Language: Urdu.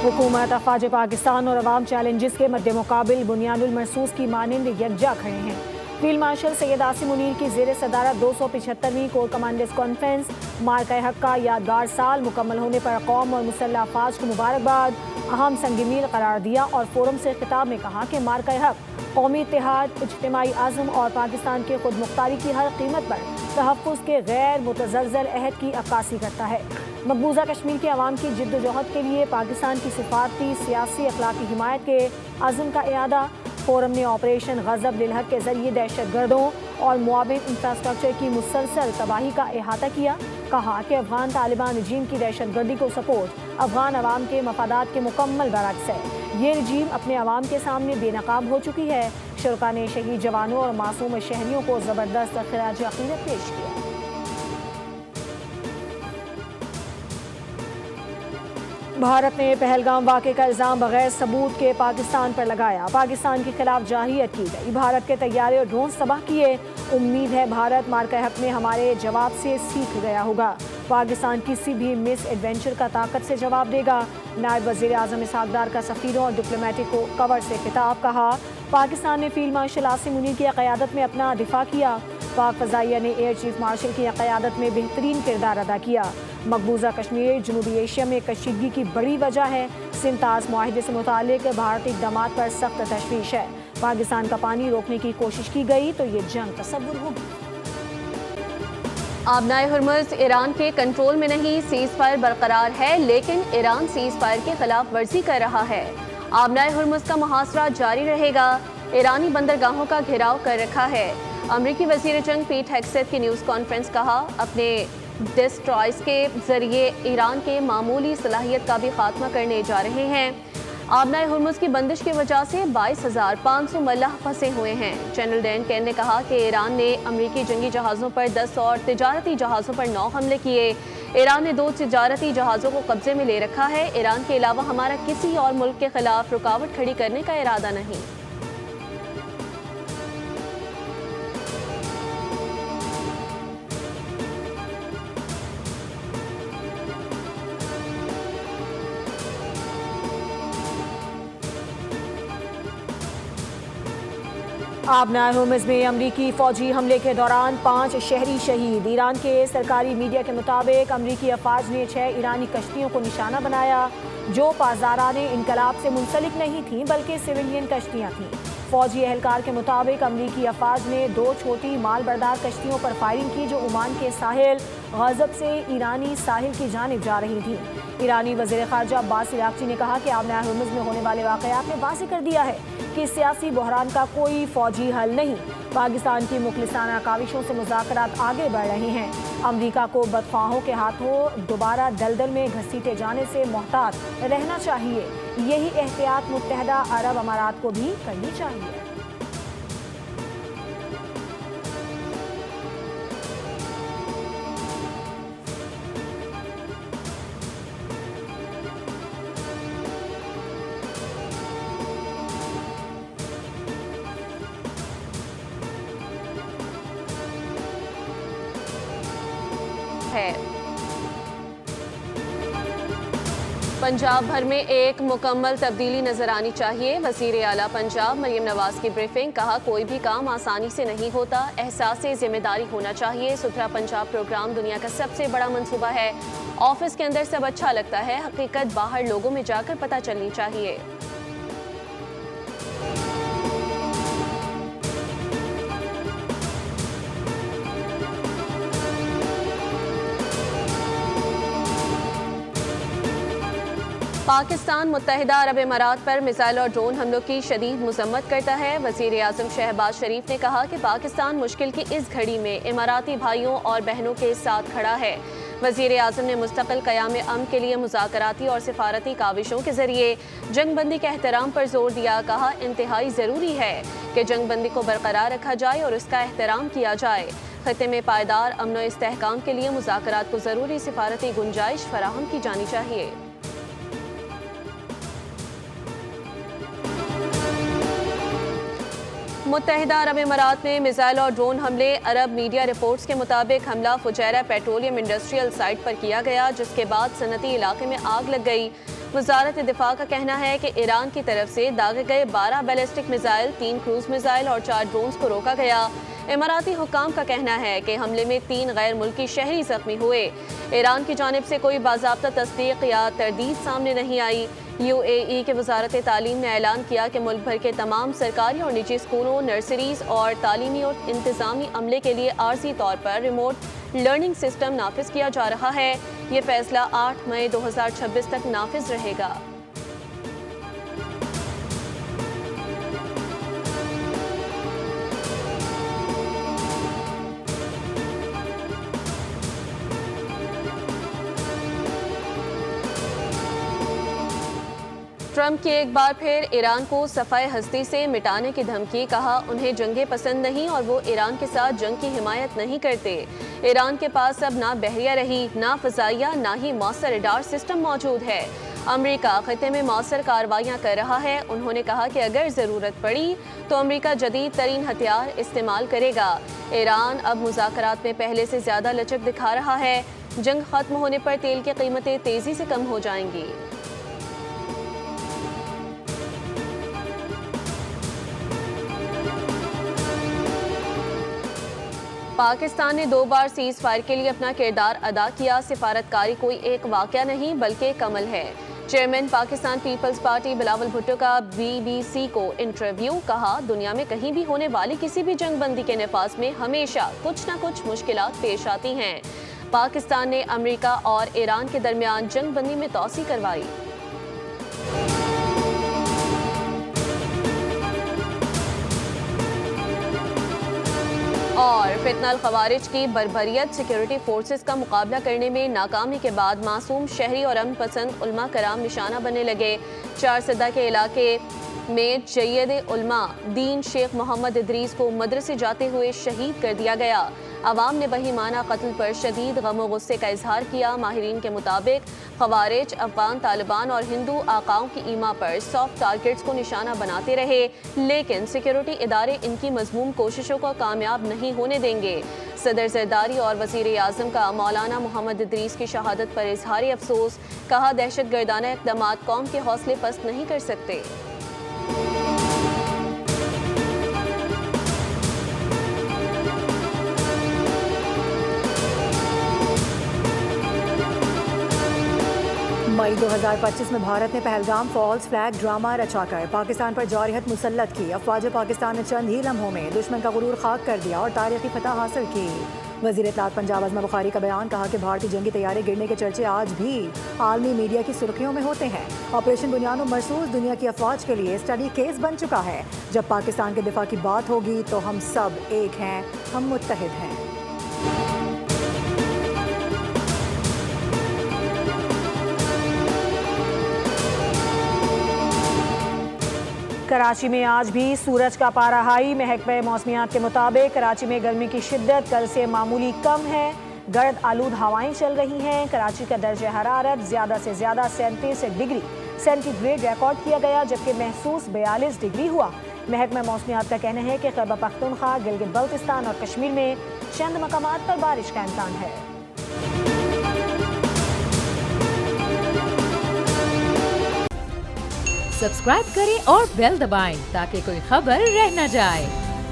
حکومت افواج پاکستان اور عوام چیلنجز کے مد مقابل بنیاد المرصوص کی مانند یکجا کھڑے ہیں۔ فیلڈ مارشل سید عاصم منیر کی زیر صدارت 275ویں کور کمانڈرز کانفرنس مارکہ حق کا یادگار سال مکمل ہونے پر قوم اور مسلح افواج کو مبارکباد، اہم سنگ میل قرار دیا اور فورم سے خطاب میں کہا کہ مارکہ حق قومی اتحاد، اجتماعی عزم اور پاکستان کے خود مختاری کی ہر قیمت پر تحفظ کے غیر متزلزل عہد کی عکاسی کرتا ہے۔ مقبوضہ کشمیر کے عوام کی جد و جہد کے لیے پاکستان کی سفارتی، سیاسی، اخلاقی حمایت کے عزم کا اعادہ۔ فورم نے آپریشن غضب للحق کے ذریعے دہشت گردوں اور معاون انفراسٹرکچر کی مسلسل تباہی کا احاطہ کیا۔ کہا کہ افغان طالبان رجیم کی دہشت گردی کو سپورٹ افغان عوام کے مفادات کے مکمل برعکس ہے۔ یہ رجیم اپنے عوام کے سامنے بے نقاب ہو چکی ہے۔ شرکا نے شہید جوانوں اور معصوم شہریوں کو زبردست خراج عقیدت پیش کیا۔ بھارت نے پہلگام واقعے کا الزام بغیر ثبوت کے پاکستان پر لگایا۔ پاکستان کے خلاف جارحیت کی گئی۔ بھارت کے طیارے اور ڈرون تباہ کیے۔ امید ہے بھارت مارکہ حق میں ہمارے جواب سے سیکھ گیا ہوگا۔ پاکستان کسی بھی مس ایڈونچر کا طاقت سے جواب دے گا۔ نائب وزیر اعظم اسحاق ڈار کا سفیروں اور ڈپلومیٹک کو کور سے خطاب۔ کہا پاکستان نے فیلڈ مارشل عاصم منیر کی قیادت میں اپنا دفاع کیا۔ پاک فضائیہ نے ایئر چیف مارشل کی قیادت میں بہترین کردار ادا کیا۔ مقبوضہ کشمیر جنوبی ایشیا میں کشیدگی کی بڑی وجہ ہے۔ سنتاز معاہدے سے متعلق بھارتی اقدامات پر سخت تشویش ہے۔ پاکستان کا پانی روکنے کی کوشش کی گئی تو یہ جنگ تصور ہوگی۔ آبنائے ہرمز ایران کے کنٹرول میں نہیں، سیز فائر برقرار ہے، لیکن ایران سیز فائر کے خلاف ورزی کر رہا ہے۔ آبنائے ہرمز کا محاصرہ جاری رہے گا۔ ایرانی بندرگاہوں کا گھیراؤ کر رکھا ہے۔ امریکی وزیر جنگ پیٹ ہیگسیت کی نیوز کانفرنس کہا اپنے ڈسٹرائرز کے ذریعے ایران کے معمولی صلاحیت کا بھی خاتمہ کرنے جا رہے ہیں۔ آبنائے ہرمز کی بندش کی وجہ سے 22,500 ملح پھنسے ہوئے ہیں۔ جنرل ڈین کین نے کہا کہ ایران نے امریکی جنگی جہازوں پر 10 اور تجارتی جہازوں پر 9 حملے کیے۔ ایران نے 2 تجارتی جہازوں کو قبضے میں لے رکھا ہے۔ ایران کے علاوہ ہمارا کسی اور ملک کے خلاف رکاوٹ کھڑی کرنے کا ارادہ نہیں۔ آبنائے ہرمز میں امریکی فوجی حملے کے دوران 5 شہری شہید۔ ایران کے سرکاری میڈیا کے مطابق امریکی افواج نے 6 ایرانی کشتیوں کو نشانہ بنایا جو پاسداران انقلاب سے منسلک نہیں تھیں بلکہ سویلین کشتیاں تھیں۔ فوجی اہلکار کے مطابق امریکی افواج نے 2 چھوٹی مال بردار کشتیوں پر فائرنگ کی جو عمان کے ساحل غضب سے ایرانی ساحل کی جانب جا رہی تھیں۔ ایرانی وزیر خارجہ عباس عراقچی نے کہا کہ آبنائے ہرمز میں ہونے والے واقعات نے واضح کر دیا ہے کہ سیاسی بحران کا کوئی فوجی حل نہیں۔ پاکستان کی مخلصانہ کاوشوں سے مذاکرات آگے بڑھ رہے ہیں۔ امریکہ کو بدخواہوں کے ہاتھوں دوبارہ دلدل میں گھسیٹے جانے سے محتاط رہنا چاہیے۔ یہی احتیاط متحدہ عرب امارات کو بھی کرنی چاہیے۔ پنجاب بھر میں ایک مکمل تبدیلی نظر آنی چاہیے۔ وزیر اعلیٰ پنجاب مریم نواز کی بریفنگ۔ کہا کوئی بھی کام آسانی سے نہیں ہوتا، احساس ذمہ داری ہونا چاہیے۔ ستھرا پنجاب پروگرام دنیا کا سب سے بڑا منصوبہ ہے۔ آفس کے اندر سب اچھا لگتا ہے، حقیقت باہر لوگوں میں جا کر پتہ چلنی چاہیے۔ پاکستان متحدہ عرب امارات پر میزائل اور ڈرون حملوں کی شدید مذمت کرتا ہے۔ وزیر اعظم شہباز شریف نے کہا کہ پاکستان مشکل کی اس گھڑی میں اماراتی بھائیوں اور بہنوں کے ساتھ کھڑا ہے۔ وزیر اعظم نے مستقل قیام امن کے لیے مذاکراتی اور سفارتی کاوشوں کے ذریعے جنگ بندی کے احترام پر زور دیا۔ کہا انتہائی ضروری ہے کہ جنگ بندی کو برقرار رکھا جائے اور اس کا احترام کیا جائے۔ خطے میں پائیدار امن و استحکام کے لیے مذاکرات کو ضروری سفارتی گنجائش فراہم کی جانی چاہیے۔ متحدہ عرب امارات میں میزائل اور ڈرون حملے۔ عرب میڈیا رپورٹس کے مطابق حملہ فجیرہ پیٹرولیم انڈسٹریل سائٹ پر کیا گیا جس کے بعد صنعتی علاقے میں آگ لگ گئی۔ وزارت دفاع کا کہنا ہے کہ ایران کی طرف سے داغے گئے 12 بیلسٹک میزائل، 3 کروز میزائل اور 4 ڈرونز کو روکا گیا۔ اماراتی حکام کا کہنا ہے کہ حملے میں 3 غیر ملکی شہری زخمی ہوئے۔ ایران کی جانب سے کوئی باضابطہ تصدیق یا تردید سامنے نہیں آئی۔ UAE کے وزارت تعلیم نے اعلان کیا کہ ملک بھر کے تمام سرکاری اور نجی اسکولوں، نرسریز اور تعلیمی اور انتظامی عملے کے لیے عارضی طور پر ریموٹ لرننگ سسٹم نافذ کیا جا رہا ہے۔ یہ فیصلہ 8 مئی 2026 تک نافذ رہے گا۔ ٹرمپ کی ایک بار پھر ایران کو صفحہ ہستی سے مٹانے کی دھمکی، کہا انہیں جنگیں پسند نہیں اور وہ ایران کے ساتھ جنگ کی حمایت نہیں کرتے۔ ایران کے پاس اب نہ بحریہ رہی، نہ فضائیہ، نہ ہی مؤثر ریڈار سسٹم موجود ہے۔ امریکہ خطے میں مؤثر کارروائیاں کر رہا ہے۔ انہوں نے کہا کہ اگر ضرورت پڑی تو امریکہ جدید ترین ہتھیار استعمال کرے گا۔ ایران اب مذاکرات میں پہلے سے زیادہ لچک دکھا رہا ہے۔ جنگ ختم ہونے پر تیل کی قیمتیں تیزی سے کم ہو جائیں گی۔ پاکستان نے 2 بار سیز فائر کے لیے اپنا کردار ادا کیا۔ سفارتکاری کوئی ایک واقعہ نہیں بلکہ ایک عمل ہے۔ Chairman Pakistan Peoples Party Bilawal Bhutto کا BBC کو انٹرویو، کہا دنیا میں کہیں بھی ہونے والی کسی بھی جنگ بندی کے نفاذ میں ہمیشہ کچھ نہ کچھ مشکلات پیش آتی ہیں۔ پاکستان نے امریکہ اور ایران کے درمیان جنگ بندی میں توسیع کروائی۔ اور فتنہ الخوارج کی بربریت، سیکیورٹی فورسز کا مقابلہ کرنے میں ناکامی کے بعد معصوم شہری اور امن پسند علماء کرام نشانہ بننے لگے۔ چارسدہ کے علاقے میں جید علماء دین شیخ محمد ادریس کو مدرسے جاتے ہوئے شہید کر دیا گیا۔ عوام نے بہیمانہ قتل پر شدید غم و غصے کا اظہار کیا۔ ماہرین کے مطابق خوارج افغان طالبان اور ہندو آقاؤں کی ایما پر سافٹ ٹارگٹس کو نشانہ بناتے رہے، لیکن سیکیورٹی ادارے ان کی مذموم کوششوں کو کامیاب نہیں ہونے دیں گے۔ صدر زرداری اور وزیر اعظم کا مولانا محمد ادریس کی شہادت پر اظہار افسوس، کہا دہشت گردانہ اقدامات قوم کے حوصلے پست نہیں کر سکتے۔ مئی 2025 میں بھارت نے پہلگام فالز فلیگ ڈرامہ رچا کر پاکستان پر جارحیت مسلط کی۔ افواج پاکستان نے چند ہی لمحوں میں دشمن کا غرور خاک کر دیا اور تاریخی فتح حاصل کی۔ وزیر اطلاعات پنجاب عظمہ بخاری کا بیان، کہا کہ بھارتی جنگی طیارے گرنے کے چرچے آج بھی عالمی میڈیا کی سرخیوں میں ہوتے ہیں۔ آپریشن بنیاد مرصوص دنیا کی افواج کے لیے اسٹڈی کیس بن چکا ہے۔ جب پاکستان کے دفاع کی بات ہوگی تو ہم سب ایک ہیں، ہم متحد ہیں۔ کراچی میں آج بھی سورج کا پارہ ہائی۔ محکمہ موسمیات کے مطابق کراچی میں گرمی کی شدت کل سے معمولی کم ہے۔ گرد آلود ہوائیں چل رہی ہیں۔ کراچی کا درجہ حرارت زیادہ سے زیادہ 37 ڈگری سینٹی گریڈ ریکارڈ کیا گیا، جبکہ محسوس 42 ڈگری ہوا۔ محکمہ موسمیات کا کہنا ہے کہ خیبر پختونخوا، گلگت بلتستان اور کشمیر میں چند مقامات پر بارش کا امکان ہے۔ سبسکرائب کریں اور بیل دبائیں تاکہ کوئی خبر رہ نہ جائے۔